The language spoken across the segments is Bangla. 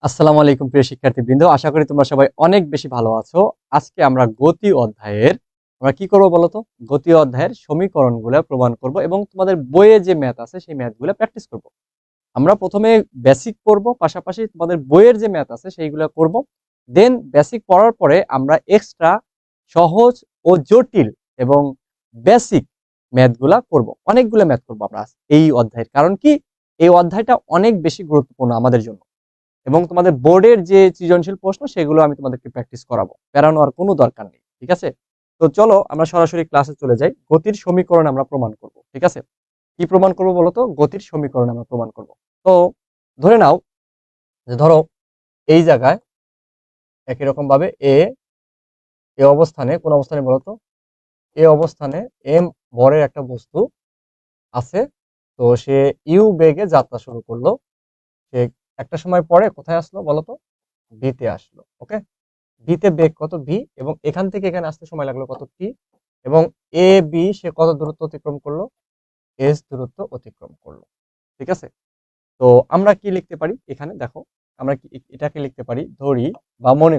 আসসালামু আলাইকুম প্রিয় শিক্ষার্থীবৃন্দ, আশা করি তোমরা সবাই অনেক বেশি ভালো আছো। আজকে আমরা গতি অধ্যায়ের আমরা কি করব বলো তো? গতি অধ্যায়ের সমীকরণগুলো প্রমাণ করব এবং তোমাদের বইয়ে যে ম্যাথ আছে সেই ম্যাথগুলো প্র্যাকটিস করব। আমরা প্রথমে বেসিক করব, পাশাপাশি তোমাদের বইয়ের যে ম্যাথ আছে সেইগুলো করব। দেন বেসিক পড়ার পরে আমরা এক্সট্রা সহজ ও জটিল এবং বেসিক ম্যাথগুলা করব। অনেকগুলো ম্যাথ করব আমরা এই অধ্যায়ের। কারণ কি? এই অধ্যায়টা অনেক বেশি গুরুত্বপূর্ণ আমাদের জন্য। এবং তোমাদের বোর্ডের যে সৃজনশীল প্রশ্ন সেগুলো আমি তোমাদেরকে প্র্যাকটিস করাবো। প্যারানো আর কোনো দরকার নেই। ঠিক আছে? তো চলো আমরা সরাসরি ক্লাসে চলে যাই। গতির সমীকরণ আমরা প্রমাণ করব। ঠিক আছে? কি প্রমাণ করব বলো তো? গতির সমীকরণ আমরা প্রমাণ করব। তো ধরে নাও যে ধরো এই জায়গায় একই রকম ভাবে এ অবস্থানে, কোন অবস্থানে বলো তো? এ অবস্থানে এম ভরের একটা বস্তু আছে। তো সে ইউ বেগে যাত্রা শুরু করলো। সে একটা সময় পরে কোথায় আসলো বলো তো? বি তে আসলো। ওকে? বিতে বেগ কত ভি, এবং এখান থেকে এখানে আসতে সময় লাগলো কত টি, এবং এ বি সে কত দূরত্ব অতিক্রম করলো? এস দূরত্ব অতিক্রম করলো। ঠিক আছে? তো আমরা কি লিখতে পারি এখানে দেখো? আমরা কি এটাকে লিখতে পারি? ধরি বা মনে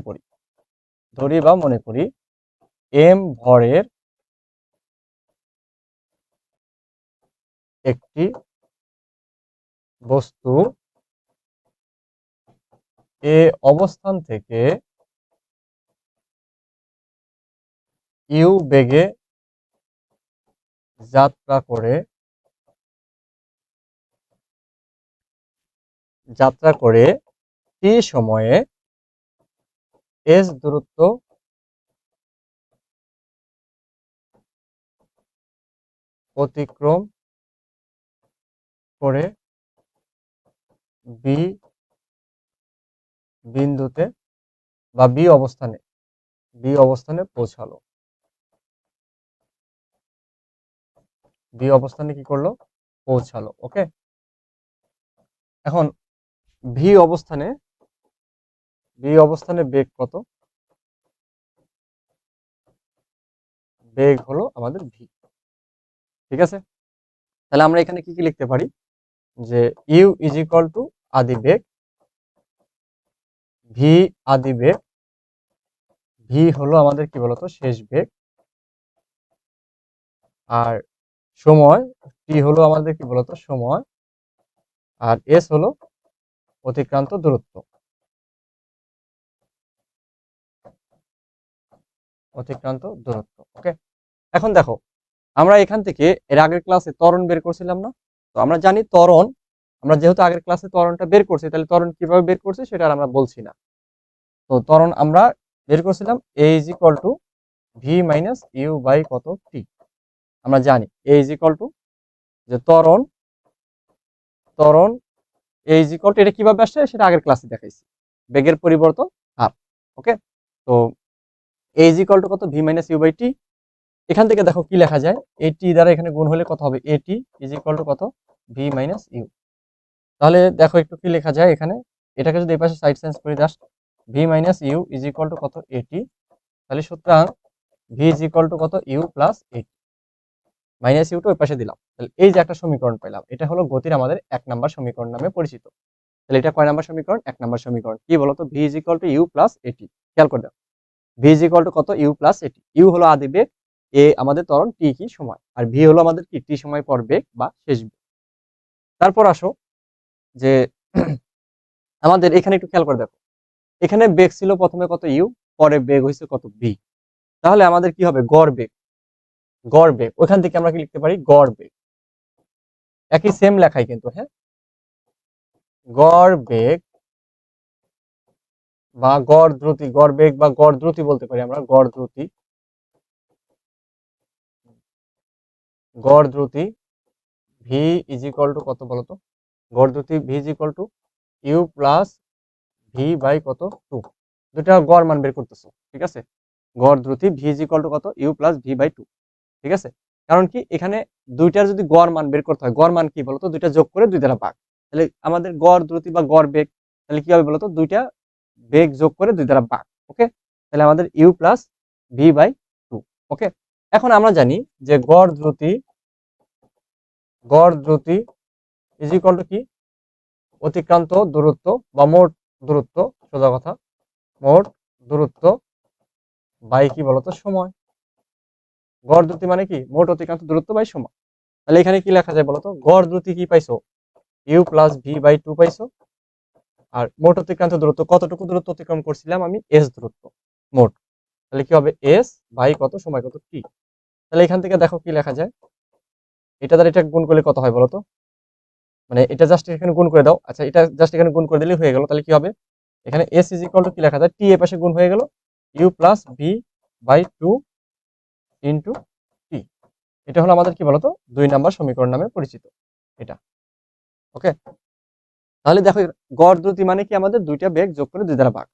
করি এম ভরের একটি বস্তু এ অবস্থান থেকে ইউ বেগে যাত্রা করে টি সময়ে এস দূরত্ব অতিক্রম করে বি বিন্দুতে বা বি অবস্থানে পৌঁছালো। বি অবস্থানে কি করলো? পৌঁছালো। ওকে? এখন ভি অবস্থানে বেগ কত? বেগ হলো আমাদের ভি। ঠিক আছে? তাহলে আমরা এখানে কি কি লিখতে পারি? যে ইউ ইজ ইকুয়াল টু আদি বেগ, ভি আদি বেগ, ভি হলো আমাদের কি বলতো? শেষ বেগ। আর সময় টি হলো আমাদের কি বলতো? সময়। আর এস হলো অতিক্রান্ত দূরত্ব। ওকে? এখন দেখো, আমরা এখান থেকে এর আগের ক্লাসে ত্বরণ বের করছিলাম না? তো আমরা জানি ত্বরণ, আমরা যেহেতু আগের ক্লাসে ত্বরণটা বের করছি, তাহলে ত্বরণ কিভাবে বের করছি সেটা আর আমরা বলছি না। তো ত্বরণ আমরা বের করছিলাম a is equal to v minus u by কত টি। আমরা জানি এ ইজ ইকুয়াল টু যে ত্বরণ এ ইজ ইকুয়াল টু, এটা কিভাবে আসছে সেটা আগের ক্লাসে দেখাইছি। বেগের পরিবর্তন হার। ওকে? তো এ ইজ ইকুয়াল টু কত? ভি মাইনাস ইউ বাই টি। এখান থেকে দেখো কি লেখা যায়? এ টি দ্বারা এখানে গুণ হলে কত হবে? A t is equal to কত? V minus u. তাহলে দেখো একটু কি লেখা যায় এখানে? এটাকে যদি এই পাশে সাইড চেঞ্জ করে just v minus u is equal to কত? এটি। তাহলে সুতরাং ভি ইজ ইকুয়াল টু কত? U plus a t. মাইনাস ইউটা ওই পাশে দিলাম। তাহলে এই যে একটা সমীকরণ পেলাম, এটা হলো গতির আমাদের ১ নাম্বার সমীকরণ নামে পরিচিত। তাহলে এটা কয় নাম্বার সমীকরণ? ১ নাম্বার সমীকরণ। কি বলতো? V is equal to u plus a t. খেয়াল করে দেখো, ভি ইজ ইকুয়াল টু কত? U plus a t. ইউ হলো আদি বেগ, এ আমাদের ত্বরণ, টি কি সময়, আর ভি হলো আমাদের কি? টি সময় পর বেগ বা শেষ বেগ। তারপর আসো যে আমাদের এখানে একটু খেয়াল করে দেখো, এখানে বেগ ছিল প্রথমে কত? ইউ, পরে বেগ হয়েছে কত? ভি। তাহলে আমাদের কি হবে? গড় বেগ ওখান থেকে আমরা কি লিখতে পারি? গড় বেগ। একই সেম লেখাই কিন্তু, হ্যাঁ? গড় বেগ বা গড় দ্রুতি, গড় বেগ বা গড় দ্রুতি বলতে পারি আমরা। গড় দ্রুতি ভি ইজ ইকুয়াল টু কত বলতো? গড় দ্রুতি v is equal to u plus v by কত? 2। দুটা গড় মান বের করতেছো। ঠিক আছে? গড় দ্রুতি ভি ইজ ইকুয়াল টু কত? U plus v by 2। ঠিক আছে? কারণ কি এখানে দুইটার যদি গড় মান বের করতে হয়, গড় মান কি বলতো? দুইটা যোগ করে 2 দ্বারা ভাগ। তাহলে আমাদের গড় দ্রুতি বা গড় বেগ তাহলে কি হবে বলতো? দুইটা বেগ যোগ করে 2 দ্বারা ভাগ। ওকে? তাহলে আমাদের ইউ প্লাস ভি বাই 2। ওকে? এখন আমরা জানি যে গড় দ্রুতি ইজ ইকুয়াল টু কি? অতিক্রান্ত দূরত্ব বা মোট দূরত্ব, সোজা কথা, মোট দূরত্ব বাই কি বলতো সময়। গড় দ্রুতি মানে কি মোট অতিক্রান্ত দূরত্ব বাই সময়। তাহলে এখানে কি লেখা যায় বলতো, গড় দ্রুতি কি পাইছো, u plus v by two পাইছো। আর মোট অতিক্রান্ত দূরত্ব, কতটুকু দূরত্ব অতিক্রম করছিলাম আমি, এস দূরত্ব মোট। তাহলে কি হবে, এস বাই কত, সময় কত, টি। তাহলে এখান থেকে দেখো কি লেখা যায়, এটা দ্বারা এটা গুণ করলে কত হয় বলতো, মানে এটা জাস্ট এখানে গুণ করে দাও। আচ্ছা, এটা জাস্ট এখানে গুণ করে দিলেই হয়ে গেল। তাহলে কি হবে, এখানে এস ইজ ইকুয়াল টু কি লেখা যায়, টি এর পাশে গুণ হয়ে গেল, u plus v by two into t. এটা হলো আমাদের কি বলতো 2 নাম্বার সমীকরণ নামে পরিচিত এটা। ওকে, তাহলে দেখো গড় দ্রুতি মানে কি, আমাদের দুইটা বেগ যোগ করে 2 দ্বারা ভাগ।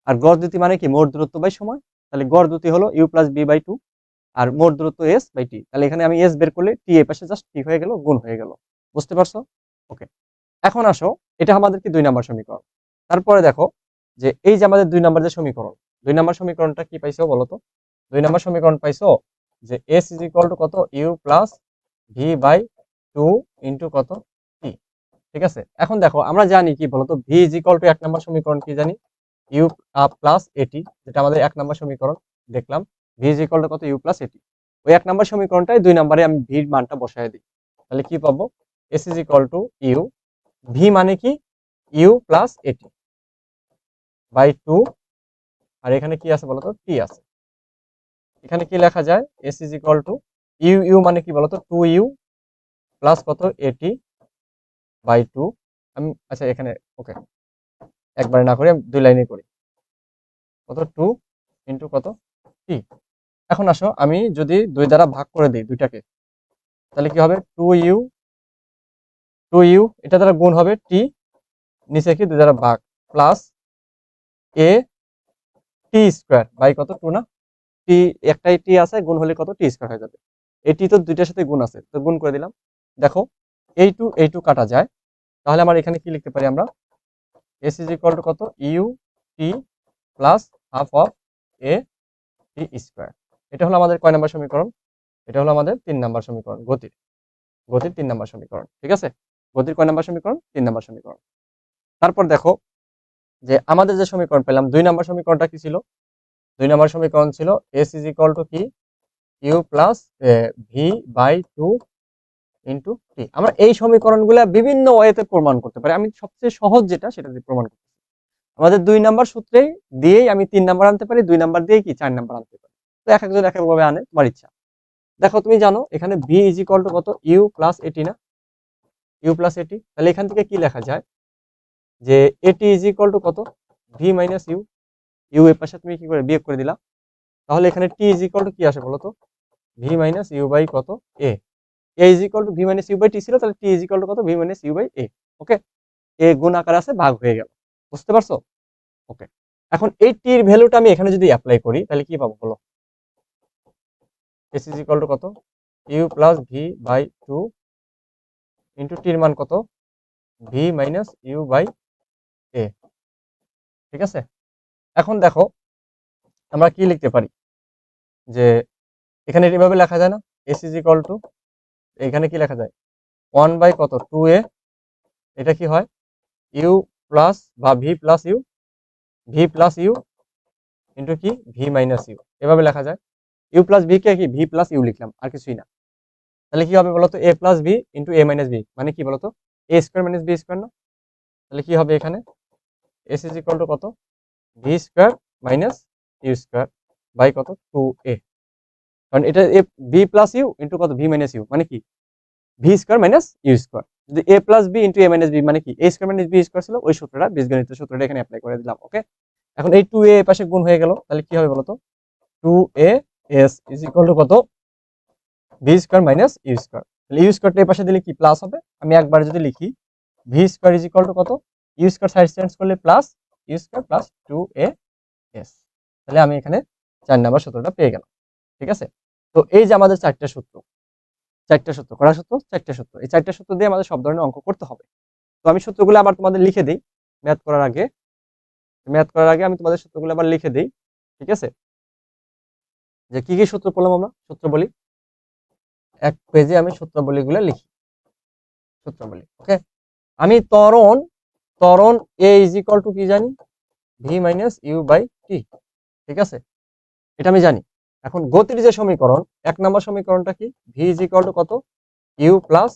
আর গড় দ্রুতি মানে কি মোট দূরত্ব বাই সময়। তাহলে গড় দ্রুতি হলো u plus v by two, আর মোট দূরত্ব এস বাই টি। তাহলে এখানে আমি এস বের করলে টি এর পাশে জাস্ট টি হয়ে গেল, গুণ হয়ে গেল। বুঝতে পারছো? ওকে, এখন আসো, এটা আমাদের কি 2 নাম্বার সমীকরণ। তারপরে দেখো যে এই যে আমাদের 2 নাম্বার যে সমীকরণ, 2 নাম্বার সমীকরণটা কি পাইছো বলো তো। 2 নাম্বার সমীকরণ পাইছো যে এস ইজ ইকুয়াল টু কত, u plus v by two into কত, টি। ঠিক আছে, এখন দেখো আমরা জানি কি বলতো, v is equal two 1 number সমীকরণ কি জানি, ইউ প্লাস এটি, যেটা আমাদের 1 নাম্বার সমীকরণ দেখলাম। ভি ইজ ইকুয়াল টু কত, ইউ প্লাস এটি। ওই 1 নাম্বার সমীকরণটাই 2 নাম্বারে আমি ভির মানটা বসায় দিই। তাহলে কি পাবো, s is equal to u, v মানে কি u plus a t by two, আর এখানে কি আছে বলতো, টি আছে। এখানে কি লেখা যায়, s is equal to u, u মানে কি বলতো, টু ইউ প্লাস কত, এটি বাই টু। আমি আচ্ছা এখানে ওকে একবারে না করে 2 লাইনে করি, কত টু ইন্টু কত, টি। এখন আসো, আমি যদি 2 দ্বারা ভাগ করে দিই দুইটাকে, তাহলে কি হবে, টু ইউ এটা দ্বারা গুণ হবে টি, নিচে কি 2 দ্বারা ভাগ, plus a t square by কত, টু না, টি একটাই টি আছে, গুণ হলে কত, টি স্কোয়ার হয়ে যাবে। এটি তো দুইটার সাথে গুণ আছে, তো গুণ করে দিলাম। দেখো এই টু কাটা যায়, তাহলে আমার এখানে কি লিখতে পারি আমরা, এস ইজ ইকুয়াল টু কত, u t plus half of a t square. এটা হলো আমাদের কয় নাম্বার সমীকরণ, এটা হলো আমাদের 3 নাম্বার সমীকরণ, গতির 3 নাম্বার সমীকরণ। ঠিক আছে, গতির কয় নাম্বার সমীকরণ, 3 নাম্বার সমীকরণ। তারপর দেখো যে আমাদের যে সমীকরণ পেলাম, 2 নাম্বার সমীকরণটা কি ছিল, 2 নাম্বার সমীকরণ ছিল এস ইজ ইকুয়াল টু কি, u plus v by two into t. আমরা এই সমীকরণগুলো বিভিন্ন ওয়েতে প্রমাণ করতে পারি, আমি সবচেয়ে সহজ যেটা সেটা দিয়ে প্রমাণ করতে পারি। আমাদের 2 নাম্বার সূত্রেই দিয়েই আমি 3 নাম্বার আনতে পারি, 2 নাম্বার দিয়েই কি 4 নাম্বার আনতে পারি। তো এক একজন এক একভাবে আনে, তোমার ইচ্ছা। দেখো তুমি জানো এখানে ভি ইজ ইকুয়াল টু কত, ইউ প্লাস এটি না, ইউ প্লাস এটি। তাহলে এখান থেকে কি লেখা যায় যে এটি ইজ ইকুয়াল টু কত, ভি মাইনাস ইউ। ইউ এর পাশে তুমি কি করে বিয়োগ করে দিলা, তাহলে এখানে টি ইজ ইকুয়াল টু কি আসে বলো তো, ভি মাইনাস ইউ বাই কত, a. A is equal to v minus u by t ছিল, তাহলে টি ইজ ইকুয়াল টু কত, v minus u by a. Okay, a গুণ আকার আছে, ভাগ হয়ে গেল। বুঝতে পারছো? ওকে, এখন এই টির ভ্যালুটা আমি এখানে যদি অ্যাপ্লাই করি, তাহলে কি পাবো বলো, এস ইজ ইকুয়াল টু কত, u plus v by two into টির মান কত, v minus u by a. ঠিক আছে, এখন দেখো আমরা কি লিখতে পারি, যে এখানে এভাবে লেখা যায় না, এস ইজ ইকুয়াল টু, এখানে কি লেখা যায়, 1 বাই কত, 2a। এটা কি হয়, ইউ প্লাস বা v plus u, v plus u into কি, ভি মাইনাস ইউ। এভাবে লেখা যায়, ইউ প্লাস ভি কে কি ভি প্লাস ইউ লিখলাম, আর কিছুই না। তাহলে কি হবে বলতো, a plus b into a minus b, মানে কি বলতো, a square minus b square না। তাহলে কি হবে এখানে, এস ইজ ইকুয়াল টু কত, v square minus u square by কত, 2a। কারণ এটা a b plus u into কত, ভি মাইনাস ইউ, মানে কি v square minus u square. যদি a plus b into a minus b মানে কি, a square minus b square ছিল, ওই সূত্রটা বীজগণিত সূত্রটা এখানে অ্যাপ্লাই করে দিলাম। ওকে, এখন এই 2a এর পাশে গুণ হয়ে গেল, তাহলে কি হবে বলতো, 2a s is equal to কত, v square minus u square. তাহলে ইউ স্কোয়ারটা এই পাশে দিলে কি প্লাস হবে, আমি একবার যদি লিখি v square is equal to কত, ইউ স্কোয়ার সাইড চেঞ্জ করলে plus u square plus 2a s. তাহলে আমি এখানে 4 নাম্বার সূত্রটা পেয়ে গেলাম। ঠিক আছে, তো এই যে আমাদের 4টা সূত্র, 4টা সূত্র, কড়া সূত্র, 4টা সূত্র, এই 4টা সূত্র দিয়ে আমাদের সব ধরনের অঙ্ক করতে হবে। তো আমি সূত্রগুলো আবার তোমাদের লিখে দিই ম্যাথ করার আগে, আমি তোমাদের সূত্রগুলো আবার লিখে দিই। ঠিক আছে, যে কি কি সূত্র পড়লাম আমরা, সূত্র বলি, এক পেজে আমি সূত্রাবলীগুলো লিখি, সূত্রাবলী। ওকে, আমি ত্বরণ ত্বরণ এ ইজ ইকুয়াল টু কি জানি, ভি মাইনাস ইউ বাই টি। ঠিক আছে, এটা আমি জানি। এখন গতির যে সমীকরণ, 1 নম্বর সমীকরণটা কি, ভি ইজ ইকুয়াল টু কত, ইউ প্লাস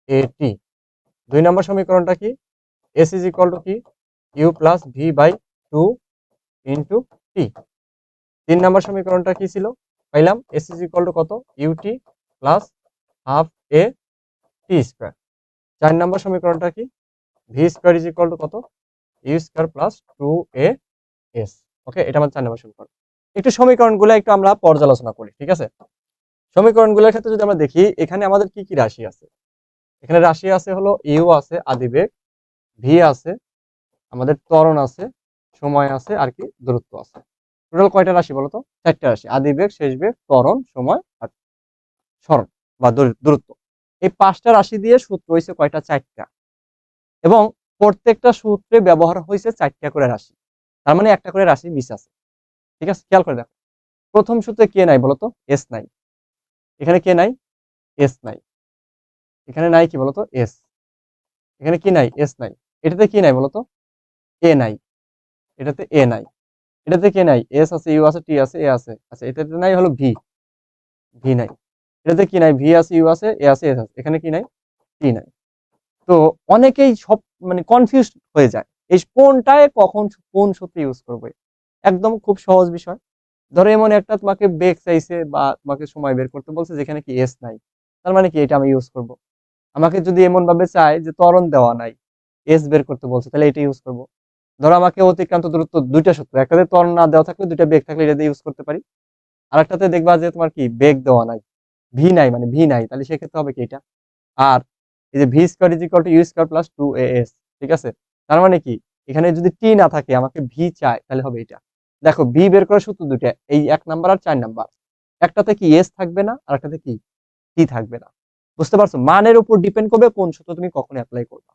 এ টি। 2 নম্বর সমীকরণটা কি, এস ইজ ইকুয়াল টু কি, u plus v by 2 into t. 3 নম্বর সমীকরণটা কি ছিল, পাইলাম এস ইজ ইকুয়াল টু কত, u t plus half a t square. 4 নম্বর সমীকরণটা কি, v square is equal to কত, u square plus 2a s. Okay, এটা আমার 4 নম্বর সমীকরণ। একটু সমীকরণগুলো একটু আমরা পর্যালোচনা করি। ঠিক আছে, সমীকরণগুলোর ক্ষেত্রে যদি আমরা দেখি, এখানে আমাদের কি কি রাশি আছে। এখানে রাশি আছে হলো ইউ আছে আদিবেগ, ভি আছে, আমাদের ত্বরণ আছে, সময় আছে, আর কি দূরত্ব আছে। টোটাল কয়টা রাশি বলতো, 4টা রাশি, আদিবেগ, শেষ বেগ, ত্বরণ, সময় আর সরণ বা দূরত্ব। এই 5টা রাশি দিয়ে সূত্র হয়েছে কয়টা, 4টা, এবং প্রত্যেকটা সূত্রে ব্যবহার হয়েছে 4টা করে রাশি। তার মানে একটা করে রাশি মিস আছে। ঠিক আছে, খেয়াল করে দেখো, প্রথম সূত্রে কে নাই বলতো, এস নাই। এখানে কে নাই, এস নাই। এখানে নাই কি বলতো, এস। এখানে কি নাই, এস নাই। এটাতে কি নাই বলতো, এ নাই। এটাতে এ নাই। এটাতে কে নাই, এস আছে, ইউ আছে, টি আছে, এ আছে। আচ্ছা, এটাতে নাই হলো ভি, ভি নাই। এটাতে কি নাই, ভি আছে, ইউ আছে, এ আছে, এস আছে। এখানে কি নাই, টি নাই। তো অনেকেই সব মানে কনফিউজ হয়ে যায়, এই কোনটায় কখন কোন সূত্র ইউজ করবে। একদম খুব সহজ বিষয়। ধরো এমন একটা তোমাকে বেগ চাইছে বা তোমাকে সময় বের করতে বলছে যেখানে কি এস নাই, তার মানে কি এটা আমি ইউজ করব। আমাকে যদি এমন ভাবে চাই যে ত্বরণ দেওয়া নাই, এস বের করতে বলছে, তাহলে এটা ইউজ করব। ধরো আমাকে অতিক্রান্ত দূরত্ব, দুইটা সূত্র, একটাতে ত্বরণ না দেওয়া থাকলে, দুইটা বেগ থাকলে এটা দিয়ে ইউজ করতে পারি। আর একটাতে দেখবা যে তোমার কি বেগ দেওয়া নাই, ভি নাই, মানে ভি নাই, তাহলে সেক্ষেত্রে হবে কি এটা। আর এই যে v square is equal to u square plus 2as। ঠিক আছে, তার মানে কি, এখানে যদি টি না থাকে, আমাকে ভি চাই, তাহলে হবে এটা। দেখো ভি বের করার সূত্র দুইটা, এই 1 নাম্বার আর 4 নাম্বার। একটাতে কি এস থাকবে না, আর একটাতে কি টি থাকবে না। বুঝতে পারছো, মানের উপর ডিপেন্ড করবে কোন সূত্র তুমি কখন অ্যাপ্লাই করবে।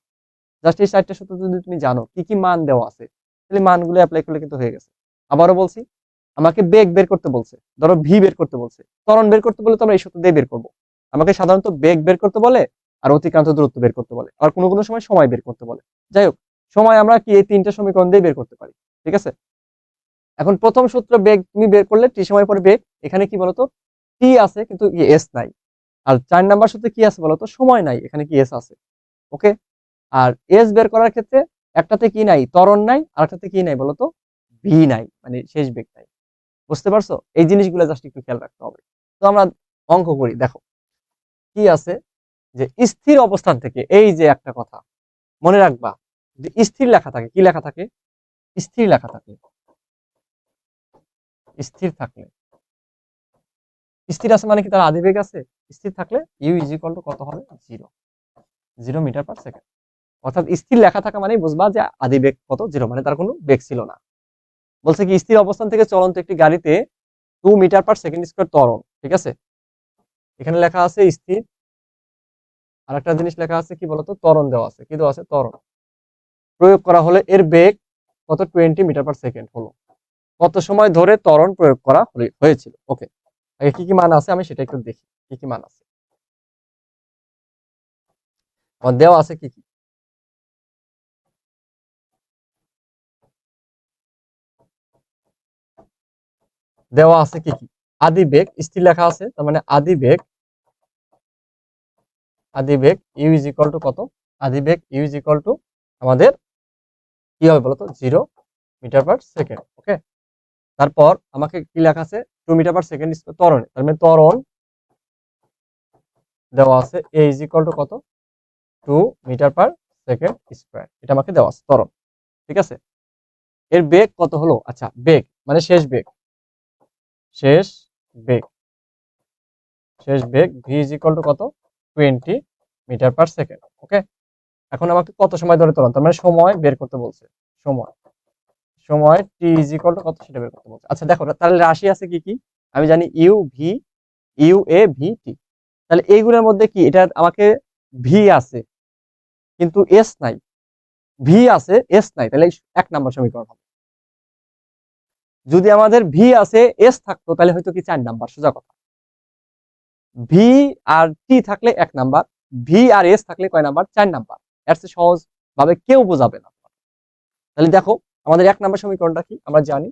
জাস্ট এই 4টা সূত্র যদি তুমি জানো কি কি মান দেওয়া আছে, তাহলে মানগুলো অ্যাপ্লাই করলে কিন্তু হয়ে গেছে। আবারও বলছি, আমাকে বেগ বের করতে বলছে, ধরো ভি বের করতে বলছে, ত্বরণ বের করতে বলে তো আমরা এই সূত্র দিয়ে বের করবো। আমাকে সাধারণত বেগ বের করতে বলে, আর অতিক্রান্ত দূরত্ব বের করতে বলে, আর কোনো কোনো সময় সময় বের করতে বলে। যাই হোক, সময় আমরা কি এই 3টা সমীকরণ দিয়ে বের করতে পারি। ঠিক আছে, এখন প্রথম সূত্র বেগ তুমি বের করলে, টি সময় পরে বেগ, এখানে কি বলতো, টি আছে কিন্তু এস নাই। আর 4 নাম্বার সূত্রে কি আছে বলতো, সময় নাই, এখানে কি এস আছে। ওকে, আর এস বের করার ক্ষেত্রে একটাতে কি নাই, ত্বরণ নাই, আর একটাতে কি নাই বলতো, ভি নাই, মানে শেষ বেগ নাই। বুঝতে পারছো, এই জিনিসগুলো জাস্ট একটু খেয়াল রাখতে হবে। তো আমরা অঙ্ক করি, দেখো কি আছে, যে স্থির অবস্থান থেকে, এই যে একটা কথা মনে রাখবা, যে স্থির লেখা থাকে, কি লেখা থাকে, স্থির লেখা থাকে। স্থির থাকলে, স্থির আছে মানে কি তার আদিবেগ আছে। স্থির থাকলে ইউ ইজ ইকুয়াল টু কত হবে, 0, 0 মিটার পার সেকেন্ড। অর্থাৎ স্থির লেখা থাকা মানে বুঝবা যে আদিবেগ কত, 0, মানে তার কোনো বেগ ছিল না। বলছে কি, স্থির অবস্থান থেকে চলন্ত একটি গাড়িতে 2 মিটার পার সেকেন্ড স্কয়ার ত্বরণ। ঠিক আছে, এখানে লেখা আছে স্থির, আর একটা জিনিস লেখা আছে কি বলতো, ত্বরণ দেওয়া আছে, কি দেওয়া আছে, ত্বরণ প্রয়োগ করা হলে এর বেগ কত, 20 মিটার পার সেকেন্ড হলো। কত সময় ধরে ত্বরণ প্রয়োগ করা হয়েছিল। ওকে, আগে কি কি মান আছে আমি সেটা একটু দেখি, কি কি মান আছে আমার দেওয়া আছে, কি কি দেওয়া আছে, কি কি। আদি বেগ স্থির লেখা আছে, তার মানে আদি বেগ ইউ ইজ ইকুয়াল টু কত, আদি বেগ ইউ ইজ ইকুয়াল টু আমাদের কি হবে বলতো, 0 মিটার পার সেকেন্ড। ওকে, তারপর আমাকে কি লেখা আছে, 2 মিটার পার সেকেন্ড ত্বরণে, তার মানে ত্বরণ দেওয়া আছে এ ইজ ইকুয়াল টু কত, 2 মিটার পার সেকেন্ড স্কয়ার। এটা আমাকে দেওয়া আছে ত্বরণ। ঠিক আছে, এর বেগ কত হলো, আচ্ছা বেগ মানে শেষ বেগ, শেষ বেগ, শেষ বেগ ভি ইজ ইকুয়াল টু কত, 20 মিটার পার সেকেন্ড। ওকে, এখন আমাকে কত সময় ধরে ত্বরণ, তার মানে সময় বের করতে বলছে, সময়, সময় টি ইজ ইকুয়াল টু কত সেটা বের করতে বলছে। আচ্ছা দেখো, তাহলে রাশি আছে কি কি, আমি জানি u v, u a v t. তাহলে এইগুলোর মধ্যে কি, এটা আমাকে ভি আছে কিন্তু এস নাই, ভি আছে এস নাই, তাহলে 1 নাম্বার সমীকরণ হবে। যদি আমাদের ভি আছে এস থাকতো, তাহলে হয়তো কি 4 নাম্বার, সোজা কথা। ভি আর টি থাকলে 1 নাম্বার, ভি আর এস থাকলে কয় নাম্বার, 4 নাম্বার। এর চেয়ে সহজ ভাবে কেউ বোঝাবে না। তাহলে দেখো আমাদের 1 নম্বর সমীকরণটা কি আমরা জানি,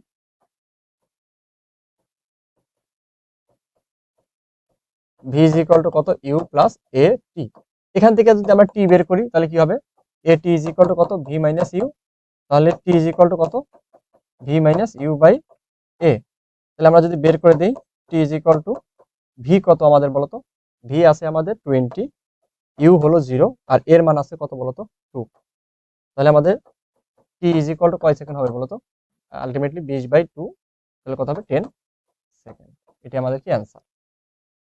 v ইজ ইকুয়াল টু কত ইউ প্লাস এ টি। এখান থেকে যদি আমরা টি বের করি তাহলে কি হবে, a t is equal to কত ভি মাইনাস ইউ, তাহলে টি ইজ ইকুয়াল টু কত ভি মাইনাস ইউ বাই এ। তাহলে আমরা যদি বের করে দিই টি ইজ ইকুয়াল টু ভি কত আমাদের বলতো, ভি আছে আমাদের 20, ইউ হলো 0 আর এর মান আছে কত বলতো 2। তাহলে আমাদের টি ইজ ইকুয়াল টু কয় সেকেন্ড হবে বলতো, আলটিমেটলি 20/2, তাহলে কত হবে 10 সেকেন্ড। এটি আমাদের কি অ্যান্সার,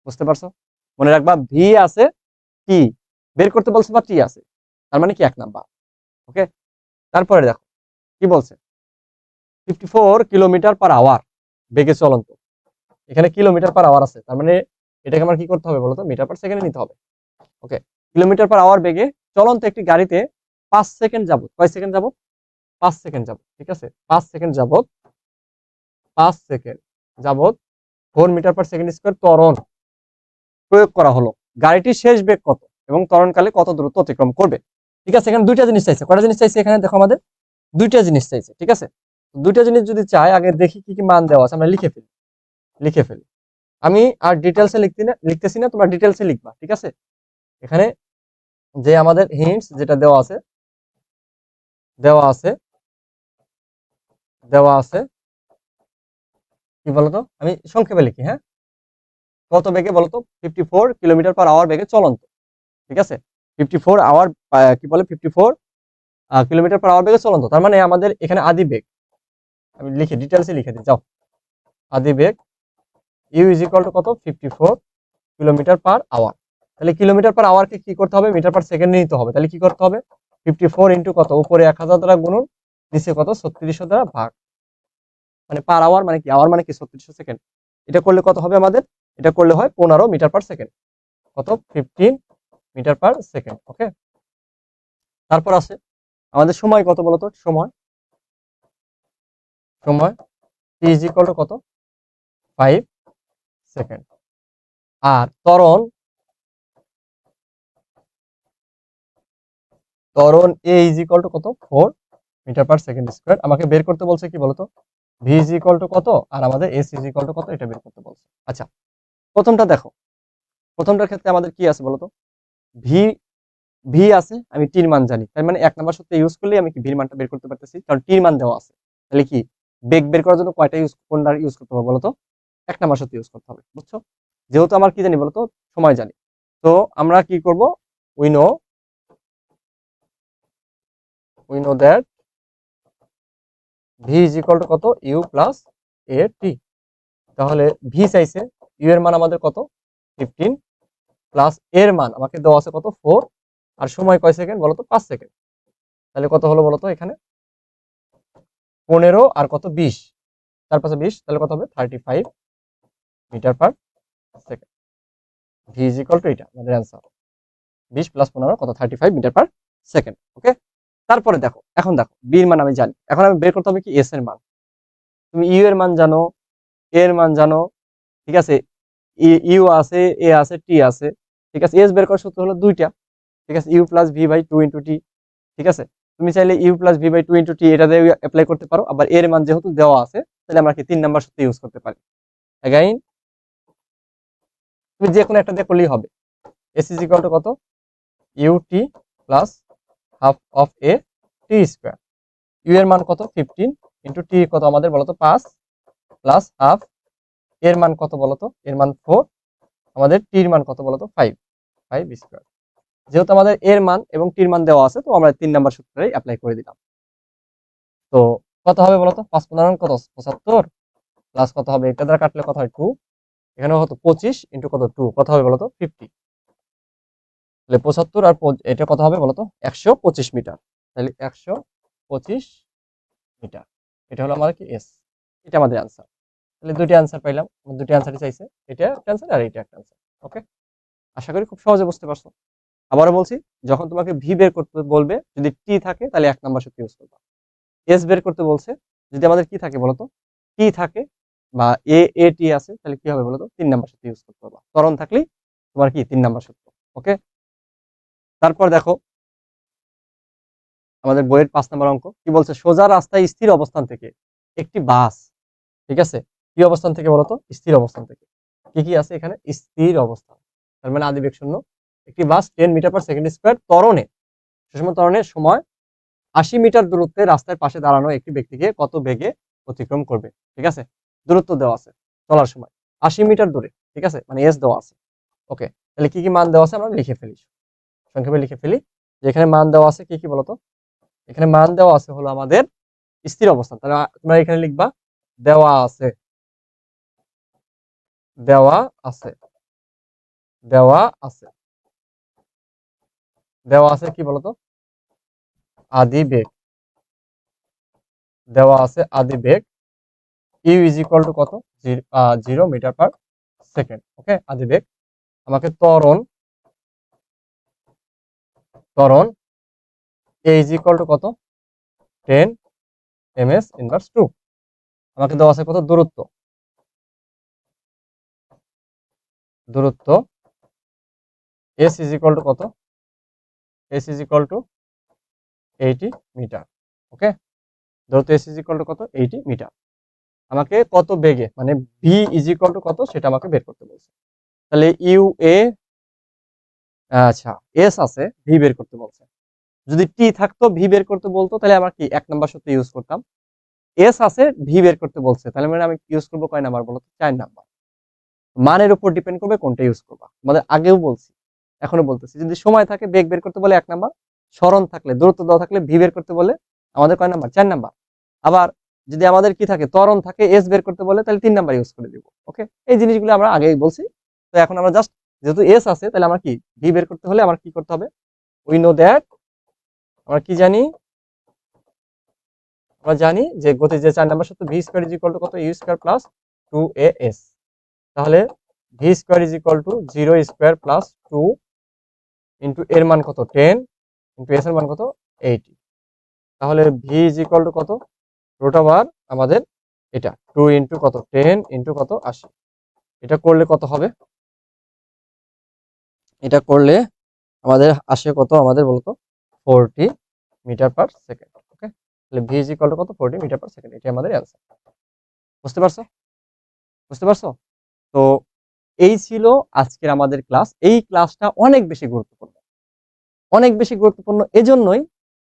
বুঝতে পারছো? মনে রাখবা ভি আছে, টি বের করতে বলছে বা টি আছে, তার মানে কি 1 নাম্বার। ওকে, তারপরে দেখো কি বলছে, 54 কিলোমিটার পার আওয়ার বেগে চলন্ত, এখানে কিলোমিটার পার আওয়ার আছে, তার মানে এটাকে আমার কি করতে হবে বলতো, মিটার পার সেকেন্ডে নিতে হবে। ওকে, কিলোমিটার পার আওয়ার বেগে চলন্ত একটি গাড়িতে 5 সেকেন্ড যাবত, কয় সেকেন্ড যাবত, 5 সেকেন্ড যাবত, ঠিক আছে 5 সেকেন্ড যাবত, 5 সেকেন্ড যাবত 4 মিটার পার সেকেন্ড স্কয়ার ত্বরণ প্রয়োগ করা হলো, গাড়িটির শেষ বেগ কত এবং ত্বরণকালে কত দূরত্ব অতিক্রম করবে। ঠিক আছে, এখানে দুইটা জিনিস চাইছে, কয়টা জিনিস চাইছে এখানে দেখো আমাদের দুইটা জিনিস চাইছে। ঠিক আছে, দুইটা জিনিস যদি চাই আগে দেখি কি কি মান দেওয়া আছে, আমরা লিখে ফেলি। আমি আর ডিটেলসে লিখতেছি না, তোমরা ডিটেলসে লিখবা। ঠিক আছে, এখানে যে আমাদের হিন্টস যেটা দেওয়া আছে দেওয়া আছে দেওয়া আছে কি বলতো, আমি সংক্ষেপে লিখি। হ্যাঁ, কত বেগে বলতো, 54 কিলোমিটার পার আওয়ার বেগে চলন্ত। ঠিক আছে, 54 আওয়ার কি বলে 54 কিলোমিটার পার আওয়ার বেগে চলন্ত, তার মানে আমাদের এখানে আদি বেগ, আমি লিখে ডিটেলসে লিখে দিই, যাও। আদি বেগ ইউ ইজ ইকুয়াল টু কত 54 কিলোমিটার পার আওয়ার। তাহলে কিলোমিটার পার আওয়ারকে কি করতে হবে, মিটার পার সেকেন্ডে নিতে হবে। তাহলে কি করতে হবে, 54 ইন্টু কত, উপরে 1000 দ্বারা গুণন, নিচে কত 3600 দ্বারা ভাগ, মানে পার আওয়ার মানে কি, আওয়ার মানে কি 3600 সেকেন্ড। এটা করলে কত হবে আমাদের, এটা করলে হয় 15 মিটার পার সেকেন্ড, কত 15 মিটার পার সেকেন্ড। ওকে, তারপর আছে আমাদের সময় কত বলতো, সময় টি ইজ ইকুয়াল টু কত 5 সেকেন্ড। আর ত্বরণ এ ইজ ইকুয়াল টু কত 4 মিটার পার সেকেন্ড স্কয়ার। আমাকে বের করতে বলছে কি বলতো, ভি ইজ ইকুয়াল টু কত আর আমাদের এস ইজ ইকুয়াল টু কত, এটা বের করতে বলছে। আচ্ছা, প্রথমটা দেখো, প্রথমটার ক্ষেত্রে আমাদের কি আছে বলতো, ভি ভি আছে, আমি টির মান জানি, তার মানে 1 নাম্বার সূত্র ইউজ করলে আমি কি ভির মানটা বের করতে পারতেছি, কারণ টির মান দেওয়া আছে। তাহলে কি বেগ বের করার জন্য কোনটা ইউজ করতে হবে বলতো, 1 নাম্বার সূত্র ইউজ করতে হবে, বুঝছো? যেহেতু আমার কি জানি বলতো, সময় জানি, তো আমরা কি করব, we know that V is equal to কত ইউ প্লাস এ টি। তাহলে ভি চাইছে, ইউ এর মান আমাদের কত 15 প্লাস এর মান আমাকে দেওয়া আছে কত 4, আর সময় কয় সেকেন্ড বলতো 5 সেকেন্ড। তাহলে কত হলো বলতো, এখানে 15 আর কত 20, তার পাশে 20, তাহলে কত হবে 35 metre per second. V is equal to এটা আমাদের অ্যান্সার, 20 প্লাস 15 কত 35 মিটার পার সেকেন্ড। ওকে, তারপরে দেখো, এখন দেখো বি এর মান আমি জানি, এখন আমি বের করতে হবে কি এস এর মান। তুমি ইউ এর মান জানো, এ এর মান জানো, ঠিক আছে, ইউ আছে, এ আছে, টি আছে, ঠিক আছে। এস বের করার সূত্র হলো দুইটা, ঠিক আছে, u plus v by 2 into t. ঠিক আছে, তুমি চাইলে u plus v by 2 into t এটা দিয়ে অ্যাপ্লাই করতে পারো, আবার এর মান যেহেতু দেওয়া আছে তাহলে আমরা কি 3 নাম্বার সূত্র ইউজ করতে পারি। অ্যাগাইন তুমি যে কোনো একটা দিয়ে করলেই হবে। এস ইজ ইকুয়াল টু কত u t plus half of a t square. ইউ এর মান কত 15 ইন্টু টি কত আমাদের বলতো 5 প্লাস হাফ, এর মান কত বলতো, এর মান 4, আমাদের টির মান কত বলতো 5 স্কোয়ার। যেহেতু আমাদের এর মান এবং টির মান দেওয়া আছে, তো আমরা 3 নাম্বার সূত্রটাই অ্যাপ্লাই করে দিলাম। তো কত হবে বলতো, 5 15 কত 75 প্লাস কত হবে, এটা দ্বারা কাটলে কত হয় 2, এখানে হতো 25 ইন্টু কত 2, কত হবে বলতো 50। তাহলে 75 আর এটা কত হবে বলতো 125 মিটার। তাহলে 125 মিটার, এটা হলো আমাদের কি এস, এটা আমাদের অ্যান্সার। তাহলে দুটি অ্যান্সার পাইলাম, দুটি অ্যান্সারই চাইছে, এটা একটা অ্যান্সার আর এটা একটা অ্যান্সার। ওকে, আশা করি খুব সহজে বুঝতে পারছো। আবারও বলছি, যখন তোমাকে ভি বের করতে বলবে যদি টি থাকে তাহলে 1 নাম্বার সূত্র ইউজ করবা। এস বের করতে বলছে যদি আমাদের কি থাকে বলতো, টি থাকে বা এ টি আছে, তাহলে কি হবে বলতো 3 নাম্বার সূত্র ইউজ করতে পারবা। ত্বরণ থাকলেই তোমার কি 3 নাম্বার সূত্র। ওকে, তারপর দেখো আমাদের বইয়ের 5 নম্বর অঙ্ক কি বলছে, সোজা রাস্তায় স্থির অবস্থান থেকে একটি বাস, ঠিক আছে, কি অবস্থান থেকে বলতো, স্থির অবস্থান থেকে, কি কি আছে এখানে, স্থির অবস্থান, তার মানে আদিবেগ শূন্য, একটি বাস 10 মিটার পার সেকেন্ড স্কয়ার ত্বরণে, সুষম ত্বরণের সময় 80 মিটার দূরত্বে রাস্তার পাশে দাঁড়ানো একটি ব্যক্তিকে কত বেগে অতিক্রম করবে, ঠিক আছে, দূরত্ব দেওয়া আছে চলার সময় 80 মিটার দূরে, ঠিক আছে, মানে এস দেওয়া আছে। ওকে, তাহলে কি কি মান দেওয়া আছে আমরা লিখে ফেলি, সংক্ষেপে লিখে ফেলি, যে এখানে মান দেওয়া আছে কি কি বলতো, এখানে মান দেওয়া আছে হলো আমাদের স্থির অবস্থান, তাহলে তোমরা এখানে লিখবা দেওয়া আছে, দেওয়া আছে, দেওয়া আছে, দেওয়া আছে কি বলতো, আদিবেগ, দেওয়া আছে আদিবেগ, ইউ ইজ ইকুয়াল টু কত, 0 মিটার পার সেকেন্ড। ওকে, আদিবেগ, আমাকে ত্বরণ, ত্বরণ এ ইজ ইকুয়াল টু কত, 10 ms ইনভার্স 2, আমাকে দেওয়া আছে কত, দূরত্ব, দূরত্ব এস ইজ ইকুয়াল টু কত, s is equal to 80 metre. Okay, দূরত্ব এস ইজ ইকুয়াল টু কত, 80 মিটার, আমাকে কত বেগে মানে ভি ইজ ইকুয়াল টু কত সেটা আমাকে বের করতে বলছে। তাহলে ইউ এ, আচ্ছা এস আছে, ভি বের করতে বলছে, যদি টি থাকতো ভি বের করতে বলতো তাহলে আমার কি 1 নাম্বার সূত্র ইউজ করতাম, এস আছে ভি বের করতে বলছে তাহলে মানে আমি ইউজ করবো কয় নাম্বার বলো তো, 4 নাম্বার। মানের উপর ডিপেন্ড করবে কোনটা ইউজ করবা, আমাদের আগেও বলছি এখনো বলতেছি, যদি সময় থাকে বেগ বের করতে বলে 1 নাম্বার, স্মরণ থাকলে দূরত্ব দেওয়া থাকলে ভি বের করতে বলে আমাদের কয় নাম্বার, 4 নাম্বার। আবার যদি আমাদের কি থাকে, ত্বরণ থাকে, এস বের করতে বলে তাহলে 3 নাম্বার ইউজ করে দিব। ওকে, এই জিনিসগুলো আমরা আগেই বলছি, তো এখন আমরা জাস্ট যেহেতু এস আছে তাহলে আমার কি ভি বের করতে হলে আমার কি করতে হবে, উই নো দ্যাট, আমরা কি জানি, আমরা জানি যে গতির যে 4 নাম্বার সূত্র V square is equal to কত, ইউ স্কয়ার প্লাস 2as, তাহলে V square is equal two 0 square plus 2 into এর মান কত 10 ইনটু এস এর মান কত 80, তাহলে ভি ইজ ইকুয়াল টু কত, রুট ওভার আমাদের এটা 2 ইনটু কত 10 ইনটু কত 80, এটা করলে কত হবে, এটা করলে আমাদের আসে কত, আমাদের বলতো 40 মিটার পার সেকেন্ড। ওকে, তাহলে ভি ইজ ইকুয়াল টু কত, 40 মিটার পার সেকেন্ড, এটা আমাদের অ্যান্সার। বুঝতে পারছো, বুঝতে পারছো? তো এই ছিল আজকের আমাদের ক্লাস। এই ক্লাসটা অনেক বেশি গুরুত্বপূর্ণ, অনেক বেশি গুরুত্বপূর্ণ এজন্যই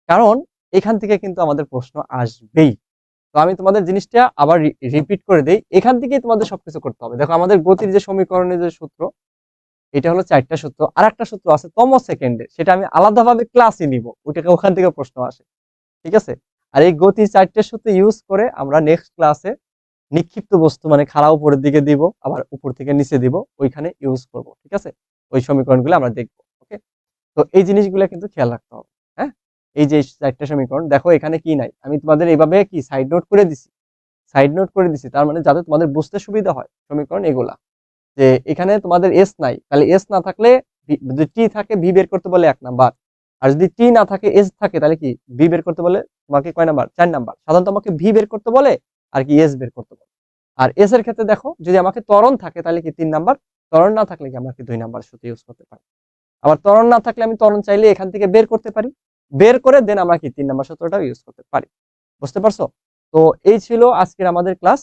কারণ এখান থেকে কিন্তু আমাদের প্রশ্ন আসবেই। তো আমি তোমাদের জিনিসটা আবার রিপিট করে দেই, এখান থেকেই তোমাদের সবকিছু করতে হবে। দেখো আমাদের গতির যে সমীকরণের যে সূত্র, এটা হলো 4টা সূত্র, আর একটা সূত্র আছে তম সেকেন্ডে, সেটা আমি আলাদাভাবে ক্লাসে নিব, ওইটাকে ওখান থেকে প্রশ্ন আসে, ঠিক আছে। আর এই গতির 4টে সূত্র ইউজ করে আমরা নেক্সট ক্লাসে নিক্ষিপ্ত বস্তু মানে খাড়া উপরের দিকে দিব, আবার উপর থেকে নিচে দিব, ওইখানে ইউজ করব, ঠিক আছে, ওই সমীকরণগুলো আমরা দেখব। ওকে, তো এই জিনিসগুলো কিন্তু খেয়াল রাখতে হবে। হ্যাঁ, এই যে 4টা সমীকরণ দেখো এখানে কি নাই, আমি তোমাদের এইভাবে কি সাইড নোট করে দিছি, সাইড নোট করে দিছি, তার মানে যাতে তোমাদের বুঝতে সুবিধা হয় সমীকরণ এগুলা, যে এখানে তোমাদের এস নাই, তাহলে এস না থাকলে যদি টি থাকে ভি বের করতে বলে 1 নাম্বার, আর যদি টি না থাকে এস থাকে তাহলে কি ভি বের করতে বলে তোমাকে কয় নাম্বার, 4 নাম্বার। সাধারণত আমাকে ভি বের করতে বলে আর কি এস বের করতে বলে। আর এস এর ক্ষেত্রে দেখো যদি আমাকে ত্বরণ থাকে তাহলে কি 3 নাম্বার, ত্বরণ না থাকলে কি আমরা কি 2 নাম্বার সূত্র ইউজ করতে পারি। আবার ত্বরণ না থাকলে আমি ত্বরণ চাইলে এখান থেকে বের করতে পারি, বের করে দেন আমরা কি 3 নাম্বার সূত্রটাও ইউজ করতে পারি। বুঝতে পারছো? তো এই ছিল আজকের আমাদের ক্লাস।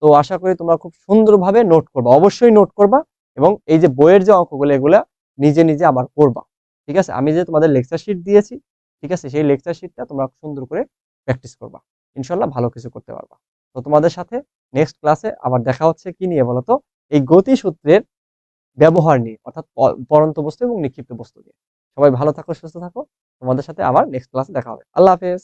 তো আশা করি তোমরা খুব সুন্দরভাবে নোট করবা, অবশ্যই নোট করবা, এবং এই যে বইয়ের যে অঙ্কগুলো এগুলা নিজে নিজে আবার করবা, ঠিক আছে। আমি যে তোমাদের লেকচার শিট দিয়েছি, ঠিক আছে, সেই লেকচার শিটটা তোমরা সুন্দর করে প্র্যাকটিস করবা, ইনশাল্লাহ ভালো কিছু করতে পারবা। তো তোমাদের সাথে নেক্সট ক্লাসে আবার দেখা হচ্ছে কি নিয়ে বলো তো, এই গতি সূত্রের ব্যবহার নিয়ে, অর্থাৎ পড়ন্ত বস্তু এবং নিক্ষিপ্ত বস্তু নিয়ে। সবাই ভালো থাকো, সুস্থ থাকো, তোমাদের সাথে আবার নেক্সট ক্লাসে দেখা হবে। আল্লাহ হাফেজ।